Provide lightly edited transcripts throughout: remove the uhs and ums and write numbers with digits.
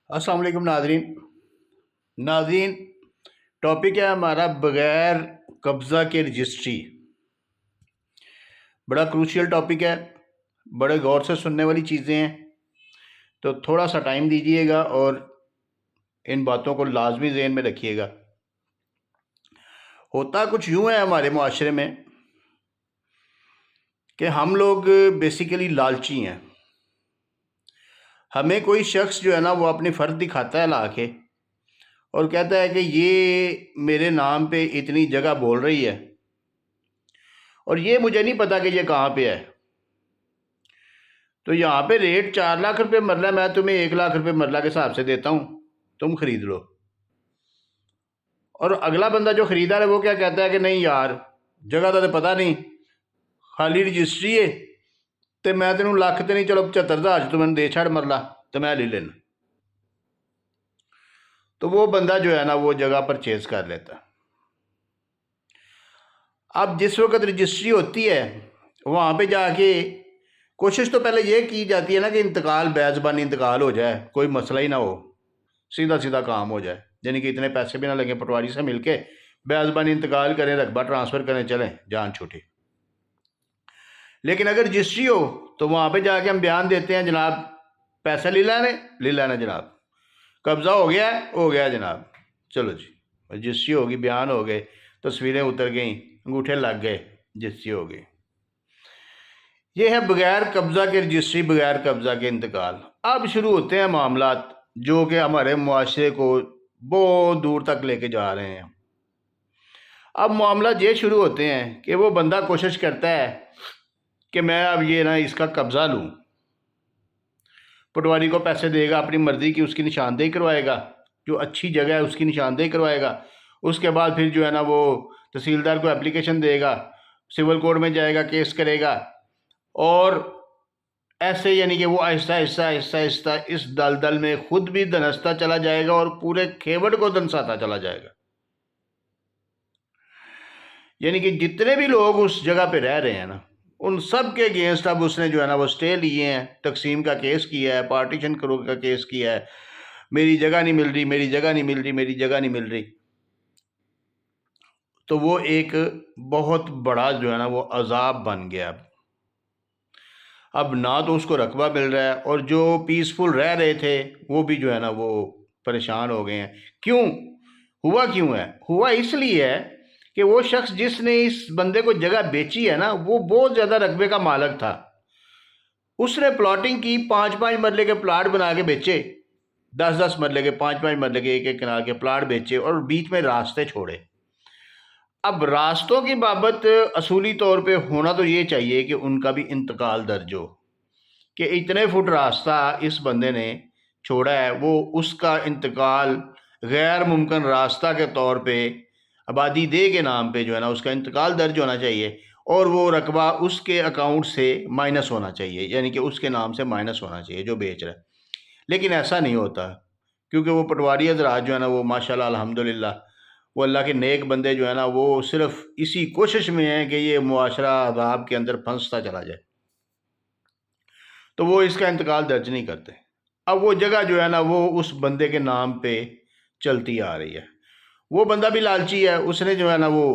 السلام علیکم ناظرین ٹاپک ہے ہمارا بغیر قبضہ کے رجسٹری. بڑا کروشیل ٹاپک ہے، بڑے غور سے سننے والی چیزیں ہیں، تو تھوڑا سا ٹائم دیجیے گا اور ان باتوں کو لازمی ذہن میں رکھیے گا. ہوتا کچھ یوں ہے ہمارے معاشرے میں کہ ہم لوگ بیسیکلی لالچی ہیں. ہمیں کوئی شخص جو ہے نا وہ اپنی فرد دکھاتا ہے لا کے اور کہتا ہے کہ یہ میرے نام پہ اتنی جگہ بول رہی ہے اور یہ مجھے نہیں پتا کہ یہ کہاں پہ ہے، تو یہاں پہ ریٹ 4 لاکھ روپے مرلہ، میں تمہیں 1 لاکھ روپے مرلہ کے حساب سے دیتا ہوں، تم خرید لو. اور اگلا بندہ جو خریدار ہے وہ کیا کہتا ہے کہ نہیں یار جگہ تو پتہ نہیں، خالی رجسٹری ہے تو میں تینوں لاکھ تو نہیں، چلو 75,000 تو میں نے دے چھڑ مرلہ تو میں لے لینا. تو وہ بندہ جو ہے نا وہ جگہ پرچیز کر لیتا. اب جس وقت رجسٹری ہوتی ہے وہاں پہ جا کے کوشش تو پہلے یہ کی جاتی ہے نا کہ انتقال بے زبانی انتقال ہو جائے، کوئی مسئلہ ہی نہ ہو، سیدھا سیدھا کام ہو جائے، یعنی کہ اتنے پیسے بھی نہ لگیں، پٹواری سے مل کے بے زبانی انتقال کریں، رقبہ ٹرانسفر کریں، چلیں جان چھوٹی. لیکن اگر رجسٹری ہو تو وہاں پہ جا کے ہم بیان دیتے ہیں جناب پیسے لے لینا جناب، قبضہ ہو گیا جناب، چلو جی رجسٹری ہوگی، بیان ہو گئے، تصویریں اتر گئیں، انگوٹھے لگ گئے، رجسٹری ہو گئی. یہ ہے بغیر قبضہ کے رجسٹری، بغیر قبضہ کے انتقال. اب شروع ہوتے ہیں معاملات جو کہ ہمارے معاشرے کو بہت دور تک لے کے جا رہے ہیں. اب معاملات یہ شروع ہوتے ہیں کہ وہ بندہ کوشش کرتا ہے کہ میں اب یہ نا اس کا قبضہ لوں، پٹواری کو پیسے دے گا، اپنی مرضی کی اس کی نشاندہی کروائے گا، جو اچھی جگہ ہے اس کی نشاندہی کروائے گا. اس کے بعد پھر جو ہے نا وہ تحصیلدار کو اپلیکیشن دے گا، سول کورٹ میں جائے گا، کیس کرے گا، اور ایسے یعنی کہ وہ آہستہ آہستہ آہستہ آہستہ اس دلدل میں خود بھی دھنستا چلا جائے گا اور پورے کھیوڑ کو دھنساتا چلا جائے گا. یعنی کہ جتنے بھی لوگ اس جگہ پہ رہ رہے ہیں نا ان سب کے اگینسٹ اب اس نے جو ہے نا وہ سٹے لیے ہیں، تقسیم کا کیس کیا ہے، پارٹیشن کرو کا کیس کیا ہے، میری جگہ نہیں مل رہی، میری جگہ نہیں مل رہی، میری جگہ نہیں مل رہی. تو وہ ایک بہت بڑا جو ہے نا وہ عذاب بن گیا. اب نہ تو اس کو رقبہ مل رہا ہے اور جو پیسفل رہ رہے تھے وہ بھی جو ہے نا وہ پریشان ہو گئے ہیں. کیوں ہے؟ ہوا اس لیے ہے کہ وہ شخص جس نے اس بندے کو جگہ بیچی ہے نا وہ بہت زیادہ رقبے کا مالک تھا. اس نے پلاٹنگ کی، 5 مرلے کے پلاٹ بنا کے بیچے، 10 مرلے کے، 5 مرلے کے، ایک کنال کے پلاٹ بیچے اور بیچ میں راستے چھوڑے. اب راستوں کی بابت اصولی طور پہ ہونا تو یہ چاہیے کہ ان کا بھی انتقال درج ہو کہ اتنے فٹ راستہ اس بندے نے چھوڑا ہے، وہ اس کا انتقال غیر ممکن راستہ کے طور پہ آبادی دے کے نام پہ جو ہے نا اس کا انتقال درج ہونا چاہیے اور وہ رقبہ اس کے اکاؤنٹ سے مائنس ہونا چاہیے، یعنی کہ اس کے نام سے مائنس ہونا چاہیے جو بیچ رہا ہے. لیکن ایسا نہیں ہوتا کیونکہ وہ پٹواری حضرات جو ہے نا وہ ماشاءاللہ الحمدللہ وہ اللہ کے نیک بندے جو ہے نا وہ صرف اسی کوشش میں ہیں کہ یہ معاشرہ عذاب کے اندر پھنستا چلا جائے، تو وہ اس کا انتقال درج نہیں کرتے. اب وہ جگہ جو ہے نا وہ اس بندے کے نام پہ چلتی آ رہی ہے. وہ بندہ بھی لالچی ہے، اس نے جو ہے نا وہ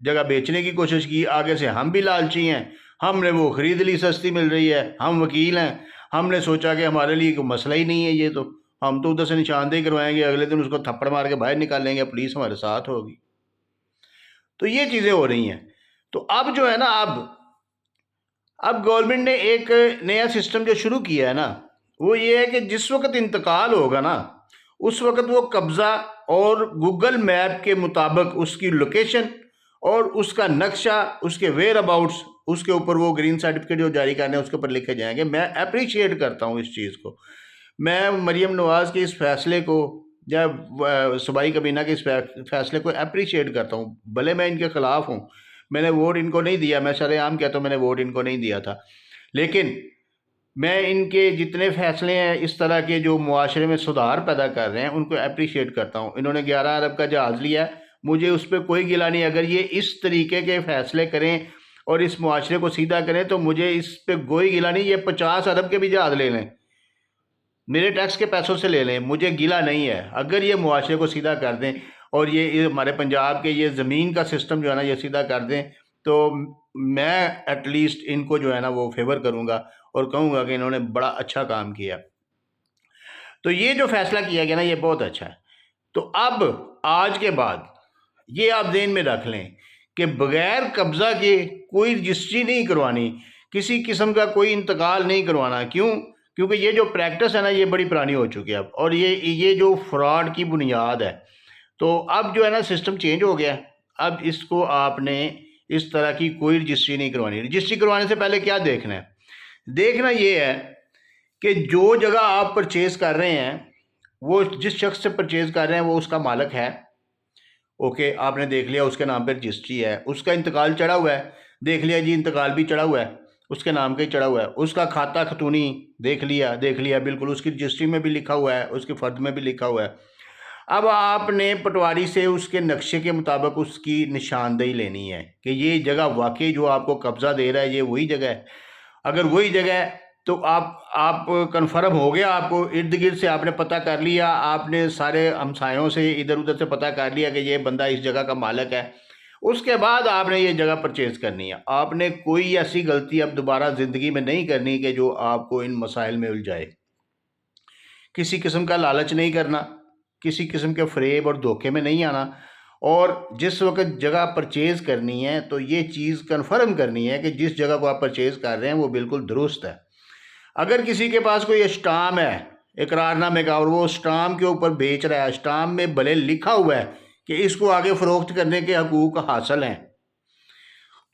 جگہ بیچنے کی کوشش کی، آگے سے ہم بھی لالچی ہیں، ہم نے وہ خرید لی، سستی مل رہی ہے، ہم وکیل ہیں، ہم نے سوچا کہ ہمارے لیے کوئی مسئلہ ہی نہیں ہے، یہ تو ہم تو ادھر سے نشاندہی کروائیں گے، اگلے دن اس کو تھپڑ مار کے باہر نکالیں گے، پولیس ہمارے ساتھ ہوگی. تو یہ چیزیں ہو رہی ہیں. تو اب جو ہے نا اب گورنمنٹ نے ایک نیا سسٹم جو شروع کیا ہے نا وہ یہ ہے کہ جس وقت انتقال ہوگا نا اس وقت وہ قبضہ اور گوگل میپ کے مطابق اس کی لوکیشن اور اس کا نقشہ، اس کے ویئر اباؤٹس، اس کے اوپر وہ گرین سرٹیفکیٹ جو جاری کرنے ہیں اس کے اوپر لکھے جائیں گے. میں اپریشیٹ کرتا ہوں اس چیز کو، میں مریم نواز کے اس فیصلے کو یا صوبائی کابینہ کے اس فیصلے کو اپریشیٹ کرتا ہوں، بھلے میں ان کے خلاف ہوں، میں نے ووٹ ان کو نہیں دیا، میں شرح عام کہتا ہوں میں نے ووٹ ان کو نہیں دیا تھا، لیکن میں ان کے جتنے فیصلے ہیں اس طرح کے جو معاشرے میں سدھار پیدا کر رہے ہیں ان کو اپریشیٹ کرتا ہوں. انہوں نے 11 ارب کا جہاز لیا ہے، مجھے اس پہ کوئی گلہ نہیں. اگر یہ اس طریقے کے فیصلے کریں اور اس معاشرے کو سیدھا کریں تو مجھے اس پہ کوئی گلہ نہیں. یہ 50 ارب کے بھی جہاز لے لیں، میرے ٹیکس کے پیسوں سے لے لیں، مجھے گلا نہیں ہے، اگر یہ معاشرے کو سیدھا کر دیں اور یہ ہمارے پنجاب کے یہ زمین کا سسٹم جو ہے نا یہ سیدھا کر دیں تو میں ایٹ لیسٹ ان کو جو ہے نا وہ فیور کروں گا اور کہوں گا کہ انہوں نے بڑا اچھا کام کیا۔ تو یہ جو فیصلہ کیا گیا نا یہ بہت اچھا ہے۔ تو اب آج کے بعد یہ آپ ذہن میں رکھ لیں کہ بغیر قبضہ کے کوئی رجسٹری نہیں کروانی، کسی قسم کا کوئی انتقال نہیں کروانا۔ کیونکہ یہ جو پریکٹس ہے نا یہ بڑی پرانی ہو چکی ہے اب، اور یہ جو فراڈ کی بنیاد ہے۔ تو اب جو ہے نا سسٹم چینج ہو گیا، اب اس کو آپ نے اس طرح کی کوئی رجسٹری نہیں کروانی۔ رجسٹری کروانے سے پہلے کیا دیکھنا ہے؟ دیکھنا یہ ہے کہ جو جگہ آپ پرچیز کر رہے ہیں وہ جس شخص سے پرچیز کر رہے ہیں وہ اس کا مالک ہے، اوکے، آپ نے دیکھ لیا اس کے نام پہ رجسٹری ہے، اس کا انتقال چڑھا ہوا ہے، دیکھ لیا جی انتقال بھی چڑھا ہوا ہے، اس کے نام کے چڑھا ہوا ہے، اس کا کھاتہ خطونی دیکھ لیا بالکل اس کی رجسٹری میں بھی لکھا ہوا ہے، اس کے فرد میں بھی لکھا ہوا ہے۔ اب آپ نے پٹواری سے اس کے نقشے کے مطابق اس کی نشاندہی لینی ہے کہ یہ جگہ واقعی جو آپ کو قبضہ دے رہا ہے یہ وہی جگہ ہے۔ اگر وہی جگہ ہے تو آپ کنفرم ہو گیا، آپ کو ارد گرد سے آپ نے پتہ کر لیا، آپ نے سارے ہمسایوں سے ادھر ادھر سے پتہ کر لیا کہ یہ بندہ اس جگہ کا مالک ہے، اس کے بعد آپ نے یہ جگہ پرچیز کرنی ہے۔ آپ نے کوئی ایسی غلطی اب دوبارہ زندگی میں نہیں کرنی کہ جو آپ کو ان مسائل میں الجھائے۔ کسی قسم کا لالچ نہیں کرنا، کسی قسم کے فریب اور دھوکے میں نہیں آنا، اور جس وقت جگہ پرچیز کرنی ہے تو یہ چیز کنفرم کرنی ہے کہ جس جگہ کو آپ پرچیز کر رہے ہیں وہ بالکل درست ہے۔ اگر کسی کے پاس کوئی اسٹام ہے اقرار نامے کا اور وہ اسٹام کے اوپر بیچ رہا ہے، اسٹام میں بھلے لکھا ہوا ہے کہ اس کو آگے فروخت کرنے کے حقوق حاصل ہیں،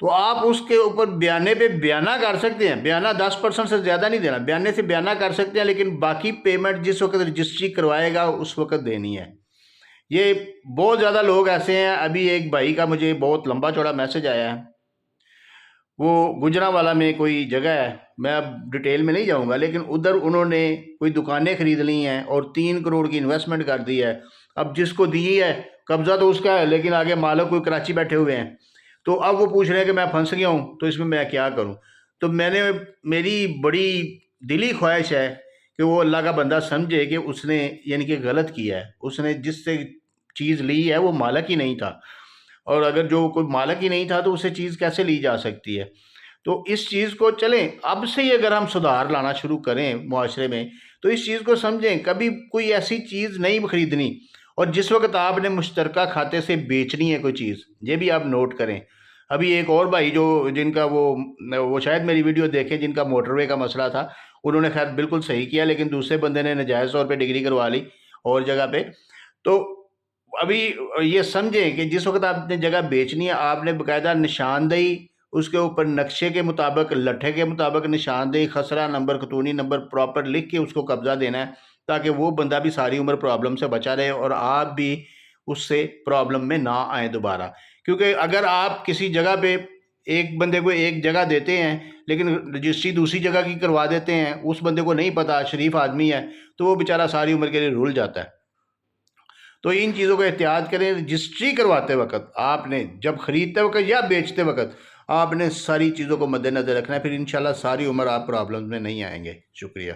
تو آپ اس کے اوپر بیانے پہ بیانہ کر سکتے ہیں۔ بیانہ 10% سے زیادہ نہیں دینا، بیانے سے بیانہ کر سکتے ہیں، لیکن باقی پیمنٹ جس وقت رجسٹری کروائے گا اس وقت دینی ہے۔ یہ بہت زیادہ لوگ ایسے ہیں، ابھی ایک بھائی کا مجھے بہت لمبا چوڑا میسج آیا ہے، وہ گجرانوالہ میں کوئی جگہ ہے، میں اب ڈیٹیل میں نہیں جاؤں گا، لیکن ادھر انہوں نے کوئی دکانیں خرید لی ہیں اور 3 کروڑ کی انویسٹمنٹ کر دی ہے۔ اب جس کو دی ہے قبضہ تو اس کا ہے، لیکن آگے مالک کوئی کراچی بیٹھے ہوئے ہیں، تو اب وہ پوچھ رہے ہیں کہ میں پھنس گیا ہوں تو اس میں کیا کروں۔ تو میری بڑی دلی خواہش ہے کہ وہ اللہ کا بندہ سمجھے کہ اس نے یعنی کہ غلط کیا ہے، اس نے جس سے چیز لی ہے وہ مالک ہی نہیں تھا، اور اگر جو کوئی مالک ہی نہیں تھا تو اسے چیز کیسے لی جا سکتی ہے۔ تو اس چیز کو چلیں اب سے ہی اگر ہم سدھار لانا شروع کریں معاشرے میں تو اس چیز کو سمجھیں، کبھی کوئی ایسی چیز نہیں خریدنی، اور جس وقت آپ نے مشترکہ کھاتے سے بیچنی ہے کوئی چیز، یہ بھی آپ نوٹ کریں۔ ابھی ایک اور بھائی جن کا وہ شاید میری ویڈیو دیکھیں، جن کا موٹر وے کا مسئلہ تھا، انہوں نے خیر بالکل صحیح کیا، لیکن دوسرے بندے نے ناجائز طور پہ ڈگری کروا لی اور جگہ پہ۔ تو ابھی یہ سمجھیں کہ جس وقت آپ نے جگہ بیچنی ہے آپ نے باقاعدہ نشاندہی اس کے اوپر نقشے کے مطابق، لٹھے کے مطابق نشاندہی، خسرہ نمبر، خطونی نمبر پراپر لکھ کے اس کو قبضہ دینا ہے، تاکہ وہ بندہ بھی ساری عمر پرابلم سے بچا رہے اور آپ بھی اس سے پرابلم میں نہ آئیں دوبارہ۔ کیونکہ اگر آپ کسی جگہ پہ ایک بندے کو ایک جگہ دیتے ہیں لیکن رجسٹری دوسری جگہ کی کروا دیتے ہیں، اس بندے کو نہیں پتا، شریف آدمی ہے، تو وہ بیچارہ ساری عمر کے لیے رول جاتا ہے۔ تو ان چیزوں کو احتیاط کریں۔ رجسٹری کرواتے وقت آپ نے، جب خریدتے وقت یا بیچتے وقت، آپ نے ساری چیزوں کو مد نظر رکھنا ہے، پھر انشاءاللہ ساری عمر آپ پرابلم میں نہیں آئیں گے۔ شکریہ۔